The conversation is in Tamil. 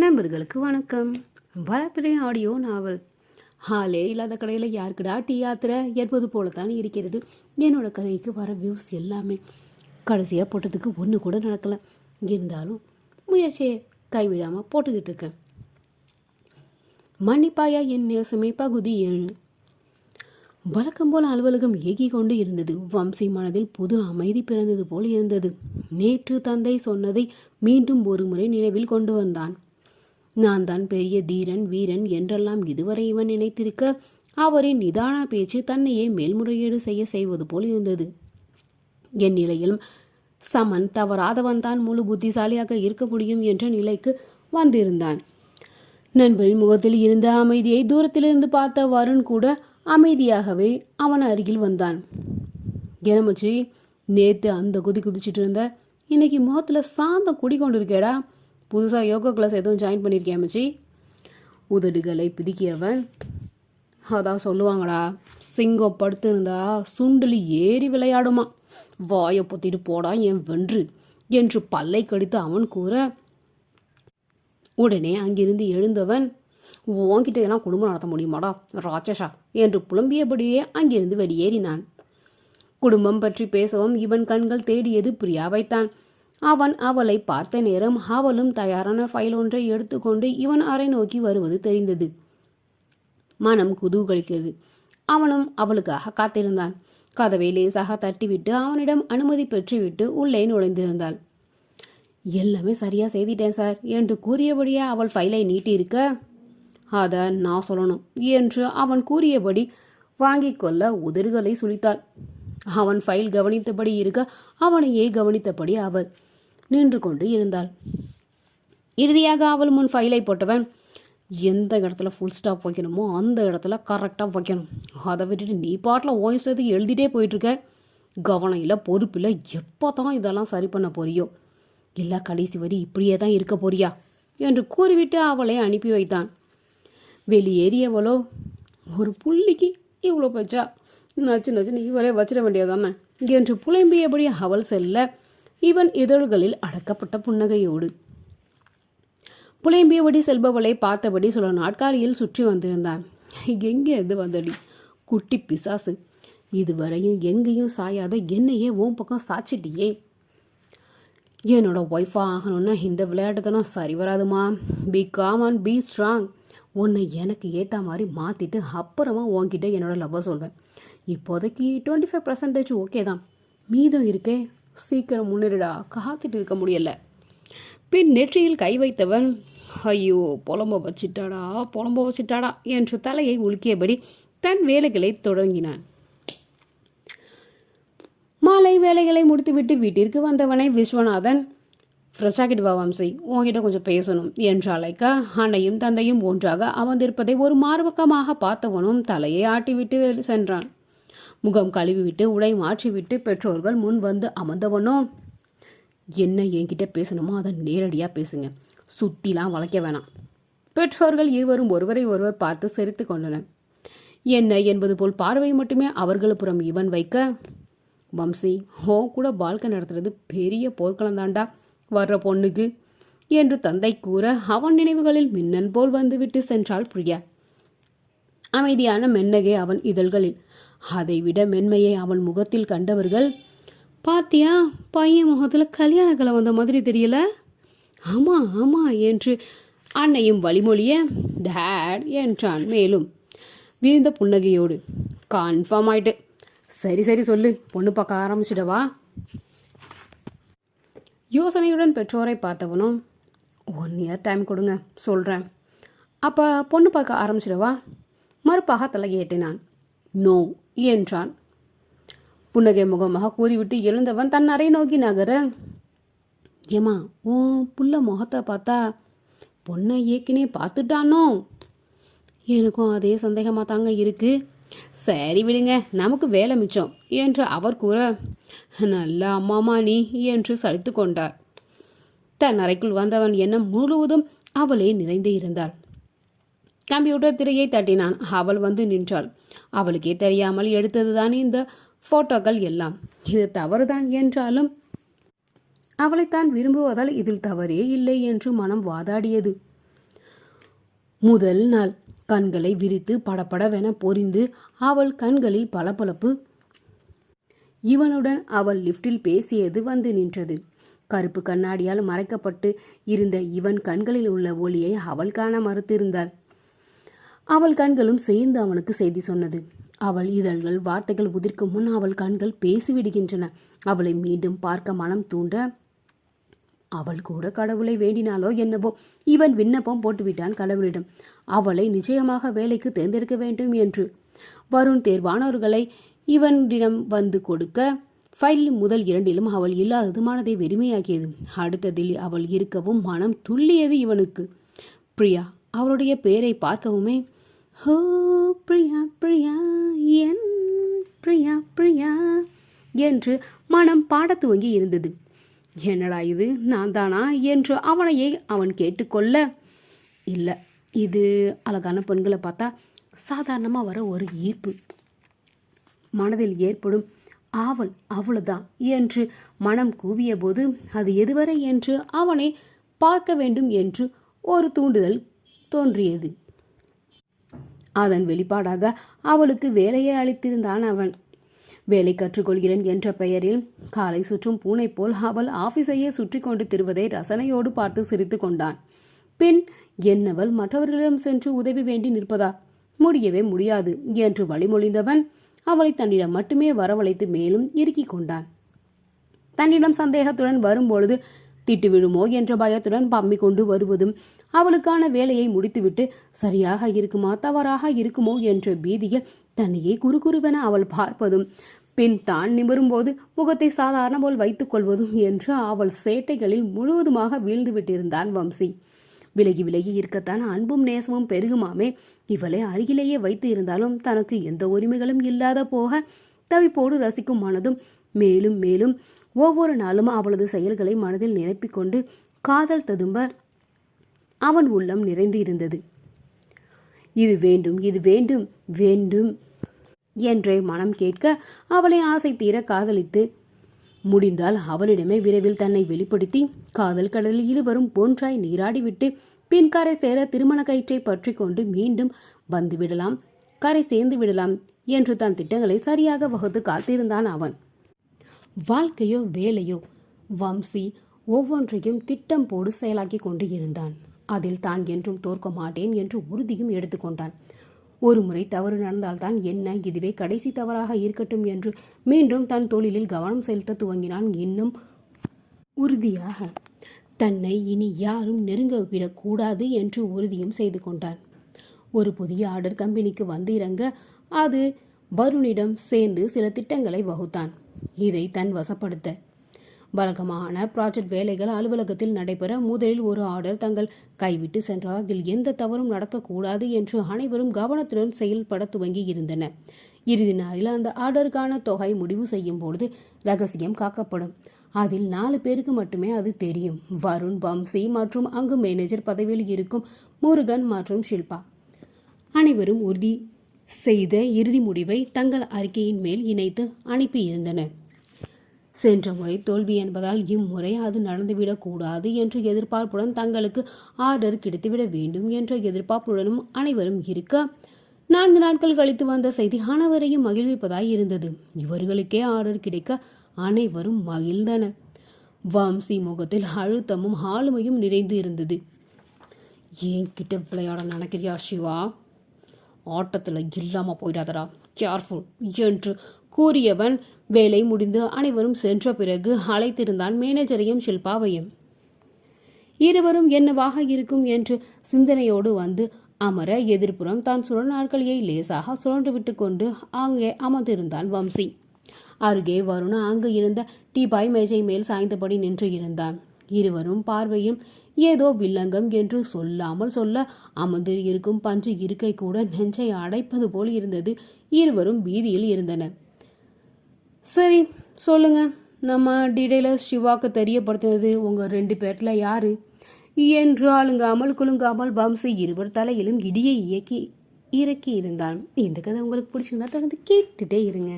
நண்பர்களுக்கு வணக்கம். வளர்ப்பிறை ஆடியோ நாவல். ஹாலே இல்லாத கடையில் யாருக்குடா டீ யாத்திரை என்பது போலத்தான் இருக்கிறது என்னோட கதைக்கு வர வியூஸ் எல்லாமே. கடைசியாக போட்டதுக்கு ஒன்று கூட நடக்கலை. இருந்தாலும் முயற்சியை கைவிடாமல் போட்டுக்கிட்டு இருக்கேன். மன்னிப்பாயா என் நேசமே பகுதி 7. வழக்கம் போல் அலுவலகம் இயங்கிக் கொண்டு இருந்தது. வம்சி மனதில் புது அமைதி பிறந்தது போல் இருந்தது. நேற்று தந்தை சொன்னதை மீண்டும் ஒரு முறை நினைவில் கொண்டு வந்தான். நான் தான் பெரிய தீரன் வீரன் என்றெல்லாம் இதுவரை இவன் நினைத்திருக்க, அவரின் நிதான பேச்சு தன்னையே மேல்முறையீடு செய்வது போல் இருந்தது. என் நிலையில் சமன் தவறாதவன் தான் முழு புத்திசாலியாக இருக்க முடியும் என்ற நிலைக்கு வந்திருந்தான். நண்பரின் முகத்தில் இருந்த அமைதியை தூரத்திலிருந்து பார்த்த வருண் கூட அமைதியாகவே அவன் அருகில் வந்தான். எனமச்சி, நேற்று அந்த குதிச்சுட்டு இருந்த, இன்னைக்கு முகத்தில் சாந்தம் குடிக்கொண்டு இருக்கேடா. புதுசாக யோகா கிளாஸ் எதுவும் ஜாயின் பண்ணியிருக்கேன் மச்சி. உதடுகளை பிதுக்கியவன், அதான் சொல்லுவாங்கடா, சிங்கம் படுத்து இருந்தா சுண்டலி ஏறி விளையாடுமா, வாயை பொத்திட்டு போடா என் வென்று என்று பல்லை கடித்து அவன் கூற, உடனே அங்கிருந்து எழுந்தவன், உன்கிட்ட எல்லாம் குடும்பம் நடத்த முடியுமாடா ராட்சசா என்று புலம்பியபடியே அங்கிருந்து வெளியேறினான். குடும்பம் பற்றி பேசவும் இவன் கண்கள் தேடியது பிரியாவைத்தான். அவன் அவளை பார்த்த நேரம் அவளும் தயாரான ஃபைல் ஒன்றை எடுத்துக்கொண்டு இவன் அறை நோக்கி வருவது தெரிந்தது. மனம் குதூகலித்தது. அவனும் அவளுக்காக காத்திருந்தான். கதவை லேசாக தட்டிவிட்டு அவனிடம் அனுமதி பெற்றுவிட்டு உள்ளே நுழைந்திருந்தாள். எல்லாமே சரியா செய்திட்டேன் சார் என்று கூறியபடியே அவள் ஃபைலை நீட்டியிருக்க, அதை நான் சொல்லணும் என்று அவன் கூறியபடி வாங்கி கொள்ள உதடுகளை சுழித்தாள். அவன் ஃபைல் கவனித்தபடி இருக்க அவனையே கவனித்தபடி அவள் நின்று கொண்டு இருந்தாள். இறுதியாக அவள் முன் ஃபைலை போட்டவன், எந்த இடத்துல ஃபுல் ஸ்டாப் வைக்கணுமோ அந்த இடத்துல கரெக்டாக வைக்கணும். அதை விட்டுட்டு நீ பாட்டில் ஓய்ஸது எழுதிட்டே போயிட்டுருக்க. கவனம் இல்லை, பொறுப்பில்லை. எப்போ தான் இதெல்லாம் சரி பண்ண போறியோ, இல்லை கடைசி வரி இப்படியே தான் இருக்க போறியா என்று கூறிவிட்டு அவளை அனுப்பி வைத்தான். வெளியேறியவளோ, ஒரு புள்ளிக்கு இவ்வளோ பச்சா, நச்சுன்னு இவரே வச்சிட வேண்டியதானே என்று புலம்பியபடி அவள் செல்ல, இவன் இதழ்களில் அடக்கப்பட்ட புன்னகையோடு புலம்பியபடி செல்பவளை பார்த்தபடி சில நாட்காலியில் சுற்றி வந்திருந்தான். எங்கே எது வந்தடி குட்டி பிசாசு, இதுவரையும் எங்கேயும் சாயாத என்னையே உன் பக்கம் சாச்சிட்டியே. என்னோட ஒய்ஃபாக ஆகணும்னா இந்த விளையாட்டுத்தனம் சரி வராதுமா. Be calm and be strong. உன்னை எனக்கு ஏற்ற மாதிரி மாற்றிட்டு அப்புறமா உன்கிட்ட என்னோட லவ்வை சொல்வேன். இப்போதைக்கு 25% ஓகே தான், மீதம் இருக்கே, சீக்கிரம் முன்னேறிடா, காத்துட்டு இருக்க முடியல. பின் நெற்றியில் கை வைத்தவன், ஐயோ புலம்ப வச்சிட்டாடா என்று தலையை உலுக்கியபடி தன் வேலைகளை தொடங்கினான். மாலை வேலைகளை முடித்துவிட்டு வீட்டிற்கு வந்தவனை விஸ்வநாதன், ஃப்ரெஷ்ஷாகிட்டு வா வம்சி, உன்கிட்ட கொஞ்சம் பேசணும் என்று அழைக்க, அன்னையும் தந்தையும் ஒன்றாக அமர்ந்திருப்பதை ஒரு மார்பக்கமாக பார்த்தவனும் தலையை ஆட்டிவிட்டு சென்றான். முகம் கழுவிவிட்டு உடை மாற்றிவிட்டு பெற்றோர்கள் முன் வந்து அமர்ந்தவனோ, என்ன என்கிட்ட பேசணுமோ அதை நேரடியாக பேசுங்க, சுட்டிலாம் வளைக்க வேணாம். பெற்றோர்கள் இருவரும் ஒருவரை ஒருவர் பார்த்து சிரித்து கொண்டனர். என்ன என்பது போல் பார்வை மட்டுமே அவர்களுப்புறம் இவன் வைக்க, வம்சி, ஹோ கூட வாழ்க்கை நடத்துறது பெரிய போர்க்களம் தாண்டா வர்ற பொண்ணுக்கு என்று தந்தை கூற, அவன் நினைவுகளில் மின்னல் போல் வந்துவிட்டு சென்றாள் பிரியா. அமைதியான மென்னகை அவன் இதழ்களில், அதைவிட மென்மையை அவன் முகத்தில் கண்டவர்கள், பாத்தியா பையன் முகத்தில் கல்யாண கலை வந்த மாதிரி தெரியல. ஆமா என்று அன்னையும் வழிமொழிய, டேட் என்றான் மேலும் வீழ்ந்த புன்னகையோடு. கன்ஃபார்ம் ஆயிட்டு. சரி சொல்லு, பொண்ணு பார்க்க ஆரம்பிச்சிடவா. யோசனையுடன் பெற்றோரை பார்த்தவனும், 1 இயர் டைம் கொடுங்க சொல்கிறேன், அப்போ பொண்ணு பார்க்க ஆரம்பிச்சிடவா. மறுப்பாக தலையேட்டினான். நோ என்றான். புன்னகை முகமாக கூறிவிட்டு எழுந்தவன் தன் அறை நோக்கி நகர, ஏமா உன் புள்ள முகத்தை பார்த்தா பொண்ணை ஏற்கனவே பார்த்துட்டானோ? எனக்கும் அதே சந்தேகமாக தாங்க இருக்கு. சரி விடுங்க, நமக்கு வேலை மிச்சம் என்று அவர் கூற, நல்ல அம்மாமா நீ என்று சலித்து கொண்டார். தன் அறைக்குள் வந்தவன் எண்ணம் முழுவதும் அவளே நிறைந்து இருந்தாள். கம்ப்யூட்டர் திரையை தட்டினான். அவள் வந்து நின்றாள். அவளுக்கே தெரியாமல் எடுத்ததுதான் இந்த போட்டோக்கள் எல்லாம். இது தவறுதான் என்றாலும் அவளைத்தான் விரும்புவதால் இதில் தவறே இல்லை என்று மனம் வாதாடியது. முதல் நாள் கண்களை விரித்து படபடவென பொரிந்து அவள் கண்களில் பளபளப்பு. இவனுடன் அவள் லிப்டில் பேசியது வந்து நின்றது. கருப்பு கண்ணாடியால் மறைக்கப்பட்டு இருந்த இவன் கண்களில் உள்ள ஒளியை அவள் காண மறுத்திருந்தாள். அவள் கண்களும் சேர்ந்து அவனுக்கு செய்தி சொன்னது. அவள் இதழ்கள் வார்த்தைகள் உதிர்க்கும் முன் அவள் கண்கள் பேசிவிடுகின்றன. அவளை மீண்டும் பார்க்க மனம் தூண்ட அவள் கூட கடவுளை வேண்டினாலோ என்னவோ இவன் விண்ணப்பம் போட்டுவிட்டான் கடவுளிடம், அவளை நிச்சயமாக வேலைக்கு தேர்ந்தெடுக்க வேண்டும் என்று. வருண் தேர்வானவர்களை இவனிடம் வந்து கொடுக்க ஃபைல் முதல் 2லும் அவள் இல்லாதது மனதை வெறுமையாக்கியது. அடுத்ததில் அவள் இருக்கவும் மனம் துள்ளியது இவனுக்கு. பிரியா, அவளுடைய பெயரை பார்க்கவுமே ஹோ பிரியா பிரியா என் பிரியா பிரியா என்று மனம் பாடத் துவங்கி இருந்தது. என்னடா இது, நான் தானா என்று அவனையே அவன் கேட்டுக்கொள்ள, இல்லை, இது அழகான பெண்களை பார்த்தா சாதாரணமாக வர ஒரு ஈர்ப்பு, மனதில் ஏற்படும் ஆவல், அவ்வளவுதான் என்று மனம் கூவிய போது அது எதுவரை என்று அவனை பார்க்க வேண்டும் என்று ஒரு தூண்டுதல் தோன்றியது. அதன் வெளிப்பாடாக அவளுக்கு வேலையை அளித்திருந்தான் அவன். வேலை கற்றுக்கொள்கிறேன் என்ற பெயரில் காலை சுற்றும் பூனை போல் அவள் ஆபீஸையே சுற்றி கொண்டு திருவதை ரசனையோடு பார்த்து சிரித்து கொண்டான். பின் என்னவள் மற்றவர்களிடம் சென்று உதவி வேண்டி நிற்பதா? முடியவே முடியாது என்று வழிமொழிந்தவன் அவளை தன்னிடம் மட்டுமே வரவழைத்து மேலும் இறுக்கிக் கொண்டான். தன்னிடம் சந்தேகத்துடன் வரும்பொழுது திட்டு விழுமோ என்ற பயத்துடன் பம்மி கொண்டு வருவதும், அவளுக்கான வேலையை முடித்துவிட்டு சரியாக இருக்குமா தவறாக இருக்குமோ என்ற பீதியில் தன்னையே குறுகுறுவென அவள் பார்ப்பதும், பின் தான் நிமிரும்போது முகத்தை சாதாரண போல் வைத்துக் கொள்வதும் என்று அவள் சேட்டைகளில் முழுவதுமாக வீழ்ந்து விட்டிருந்தான் வம்சி. விலகி விலகி இருக்கத்தான் அன்பும் நேசமும் பெருகுமாமே. இவளை அருகிலேயே வைத்து இருந்தாலும் தனக்கு எந்த உரிமைகளும் இல்லாத போக தவிப்போடு ரசிக்கும் மனதும் மேலும் மேலும் ஒவ்வொரு நாளும் அவளது செயல்களை மனதில் நிரப்பிக்கொண்டு காதல் ததும்ப அவன் உள்ளம் நிறைந்து இருந்தது. இது வேண்டும், இது வேண்டும், வேண்டும் என்றே மனம் கேட்க அவளை ஆசை தீர காதலித்து முடிந்தால் அவளிடமே விரைவில் தன்னை வெளிப்படுத்தி காதல் கடலில் இருவரும் ஒன்றாய் நீராடிவிட்டு பின் கரை சேர திருமண கயிற்றை பற்றி கொண்டு மீண்டும் வந்துவிடலாம், கரை சேர்ந்து விடலாம் என்று தன் திட்டங்களை சரியாக வகுத்து காத்திருந்தான் அவன். வாழ்க்கையோ வேலையோ வம்சி ஒவ்வொன்றையும் திட்டம் போடு செயலாக்கி கொண்டு இருந்தான். அதில் தான் என்றும் தோற்க மாட்டேன் என்று உறுதியும் எடுத்துக்கொண்டான். ஒரு முறை தவறு நடந்தால்தான் என்ன, இதுவே கடைசி தவறாக இருக்கட்டும் என்று மீண்டும் தன் தொழிலில் கவனம் செலுத்த துவங்கினான். இன்னும் உறுதியாக தன்னை இனி யாரும் நெருங்க விடக்கூடாது என்று உறுதியும் செய்து கொண்டான். ஒரு புதிய ஆர்டர் கம்பெனிக்கு வந்து இறங்க அது வருணிடம் சேர்ந்து சில திட்டங்களை வகுத்தான். இதை தன் வசப்படுத்த வழக்கமான ப்ராஜெக்ட் வேலைகள் அலுவலகத்தில் நடைபெற முதலில் ஒரு ஆர்டர் தங்கள் கைவிட்டு சென்றால் அதில் எந்த தவறும் நடக்கக்கூடாது என்று அனைவரும் கவனத்துடன் செயல்பட துவங்கி இருந்தனர். இறுதி நாளில் அந்த ஆர்டருக்கான தொகை முடிவு செய்யும் பொழுது ரகசியம் காக்கப்படும். அதில் 4 பேருக்கு மட்டுமே அது தெரியும். வருண், வம்சி மற்றும் அங்கு மேனேஜர் பதவியில் இருக்கும் முருகன் மற்றும் ஷில்பா. அனைவரும் உறுதி செய்த இறுதி முடிவை தங்கள் அறிக்கையின் மேல் இணைத்து அனுப்பியிருந்தனர். சென்ற முறை தோல்வி என்பதால் இம்முறை அது நடந்துவிடக்கூடாது என்ற எதிர்பார்ப்புடன் தங்களுக்கு ஆர்டர் கிடைத்துவிட வேண்டும் என்ற எதிர்பார்ப்புடனும் அனைவரும் இருக்க 4 நாட்கள் கழித்து வந்த செய்தி அனைவரையும் மகிழ்விப்பதாய் இருந்தது. இவர்களுக்கே ஆர்டர் கிடைக்க அனைவரும் மகிழ்ந்தனர். வம்சி முகத்தில் அழுத்தமும் ஆளுமையும் நிறைந்து இருந்தது. ஏன் கிட்ட விளையாட நினைக்கிறியா சிவா? ஆட்டத்தில் இல்லாமல் போயிடாதடா, கேர்ஃபுல் என்று கூறியவன் வேலை முடிந்து அனைவரும் சென்ற பிறகு அழைத்திருந்தான் மேனேஜரையும் ஷில்பாவையும். இருவரும் என்னவாக இருக்கும் என்று சிந்தனையோடு வந்து அமர எதிர்ப்புறம் தான் சுழற்நாற்காலியை லேசாக சுழன்று விட்டு கொண்டு அங்கே அமர்ந்திருந்தான் வம்சி. அருகே வருண அங்கு இருந்த டீபாய் மேஜை மேல் சாய்ந்தபடி நின்று இருந்தான். இருவரும் பார்வையும் ஏதோ வில்லங்கம் என்று சொல்லாமல் சொல்ல அமர்ந்து இருக்கும் பஞ்சு இருக்கை கூட நெஞ்சை அடைப்பது போல் இருந்தது. இருவரும் பீதியில் இருந்தனர். சரி சொல்லுங்க, நம்ம டீடைலர் சிவாக்கு தெரியப்படுத்தினது உங்கள் 2 பேரில் யாரு என்று அழுங்காமல் குலுங்காமல் வம்சி இருவர் தலையிலும் இடியை இறக்கி இருந்தான். இந்த கதை உங்களுக்கு பிடிச்சிருந்தா தொடர்ந்து கேட்டுட்டே இருங்க.